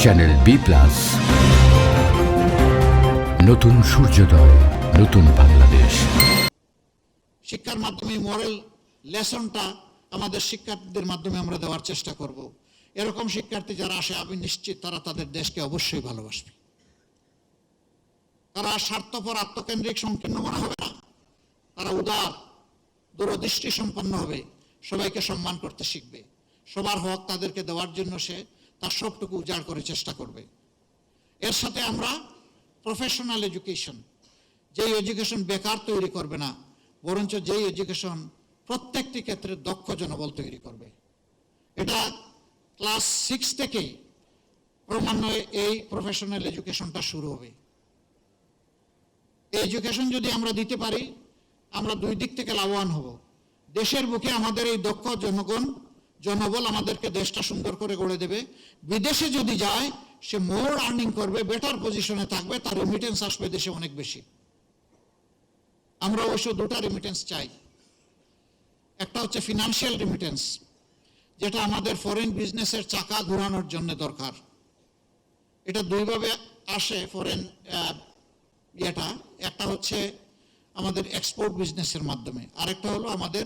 Channel B plus, নতুন সূর্যোদয়, নতুন বাংলাদেশ। শিক্ষার মাধ্যমে মরাল লেসনটা আমাদের শিক্ষার্থীদের মাধ্যমে আমরা দেওয়ার চেষ্টা করব। এরকম শিক্ষার্থী যারা আসে, আমি নিশ্চিত তারা তাদের দেশকে অবশ্যই ভালোবাসবে। তারা স্বার্থপর, আত্মকেন্দ্রিক, সংকীর্ণ মনে হবে না। তারা উদার, দূরদৃষ্টি সম্পন্ন হবে, সবাইকে সম্মান করতে শিখবে, সবার হক তাদেরকে দেওয়ার জন্য সে তার সবটুকু উজাড় করে চেষ্টা করবে। এর সাথে আমরা প্রফেশনাল এডুকেশন, যেই এডুকেশন বেকার তৈরি করবে না, বরঞ্চ যেই এডুকেশন প্রত্যেকটি ক্ষেত্রে দক্ষ জনবল তৈরি করবে। এটা ক্লাস 6 থেকে ক্রমান্বয়ে এই প্রফেশনাল এডুকেশনটা শুরু হবে। এই এডুকেশন যদি আমরা দিতে পারি, আমরা দুই দিক থেকে লাভবান হব। দেশের বুকে আমাদের এই দক্ষ জনবল আমাদেরকে দেশটা সুন্দর করে গড়ে দেবে। বিদেশে যদি যায়, সে মোর আর্নিং করবে, বেটার পজিশনে থাকবে, তার রেমিটেন্স আসবে দেশে অনেক বেশি। আমরা অবশ্য দুটা রেমিটেন্স চাই। একটা হচ্ছে ফিনান্সিয়াল রেমিটেন্স, যেটা আমাদের ফরেন বিজনেসের চাকা ঘোরানোর জন্য দরকার। এটা দুইভাবে আসে ফরেন একটা হচ্ছে আমাদের এক্সপোর্ট বিজনেসের মাধ্যমে, আরেকটা হলো আমাদের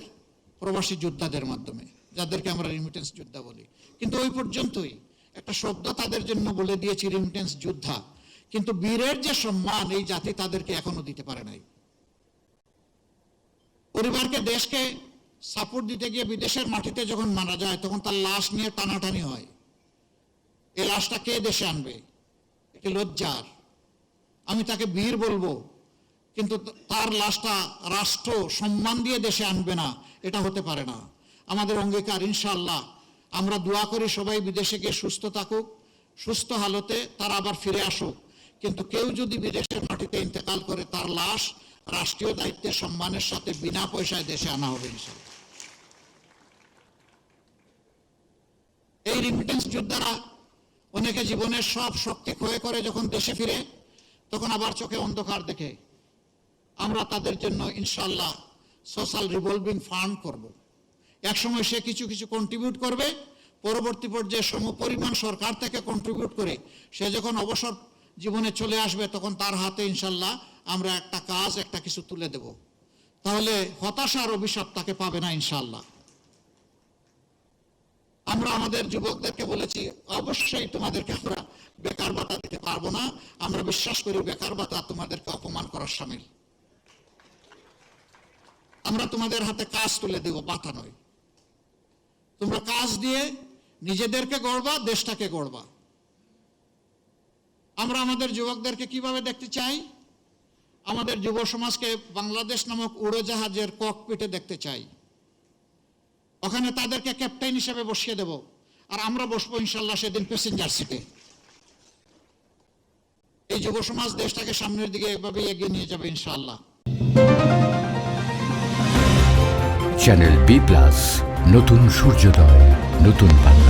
প্রবাসী যোদ্ধাদের মাধ্যমে, যাদেরকে আমরা রেমিটেন্স যোদ্ধা বলি। কিন্তু ওই পর্যন্তই, একটা শব্দ তাদের জন্য বলে দিয়েছি রেমিটেন্স যোদ্ধা, কিন্তু বীরের যে সম্মান এই জাতি তাদেরকে এখনো দিতে পারে নাই। পরিবারকে, দেশকে সাপোর্ট দিতে গিয়ে বিদেশের মাটিতে যখন মারা যায়, তখন তার লাশ নিয়ে টানাটানি হয়। এই লাশটা কে দেশে আনবে? এটি লজ্জার। আমি তাকে বীর বলবো, কিন্তু তার লাশটা রাষ্ট্র সম্মান দিয়ে দেশে আনবে না, এটা হতে পারে না। আমাদের অঙ্গীকার, ইনশাআল্লাহ আমরা দোয়া করি সবাই বিদেশে গিয়ে সুস্থ থাকুক, সুস্থ হালতে তারা আবার ফিরে আসুক। কিন্তু কেউ যদি বিদেশের মাটিতে ইন্তেকাল করে, তার লাশ রাষ্ট্রীয় দায়িত্বের সম্মানের সাথে বিনা পয়সায় দেশে আনা হবে ইনশাআল্লাহ। এই রেমিটেন্স যোদ্ধারা অনেকে জীবনের সব শক্তি ক্ষয় করে যখন দেশে ফিরে, তখন আবার চোখে অন্ধকার দেখে। আমরা তাদের জন্য ইনশাআল্লাহ সোশ্যাল রিভলভিং ফান্ড করব। একসময় সে কিছু কিছু কন্ট্রিবিউট করবে, পরবর্তী পর্যায়ে সমপরিমাণ সরকার থেকে কন্ট্রিবিউট করে সে যখন অবসর জীবনে চলে আসবে, তখন তার হাতে ইনশাআল্লাহ আমরা একটা কাজ, একটা কিছু তুলে দেব। তাহলে হতাশার অভিশাপ তাকে পাবে না ইনশাআল্লাহ। আমরা আমাদের যুবকদেরকে বলেছি, অবশ্যই তোমাদেরকে আমরা বেকার ভাতা দিতে পারবো না। আমরা বিশ্বাস করি বেকার ভাতা তোমাদেরকে অপমান করার শামিল। আমরা তোমাদের হাতে কাজ তুলে দেব, ভাতা নয়। তোমরা কাজ দিয়ে নিজেদেরকে গড়বা, দেশটাকে গড়বা। আমরা আমাদের যুবকদেরকে কিভাবে দেখতে চাই? আমাদের যুব সমাজকে বাংলাদেশ নামক উড়োজাহাজের ককপিটে দেখতে চাই। ওখানে তাদেরকে ক্যাপ্টেন হিসেবে বসিয়ে দেব, আর আমরা বসবো ইনশাল্লাহ সেদিন প্যাসেঞ্জার সিটে। এই যুব সমাজ দেশটাকে সামনের দিকে এভাবে এগিয়ে নিয়ে যাবে ইনশাআল্লাহ। চ্যানেল বি প্লাস, নতুন সূর্যোদয়, নতুন বাংলাদেশ।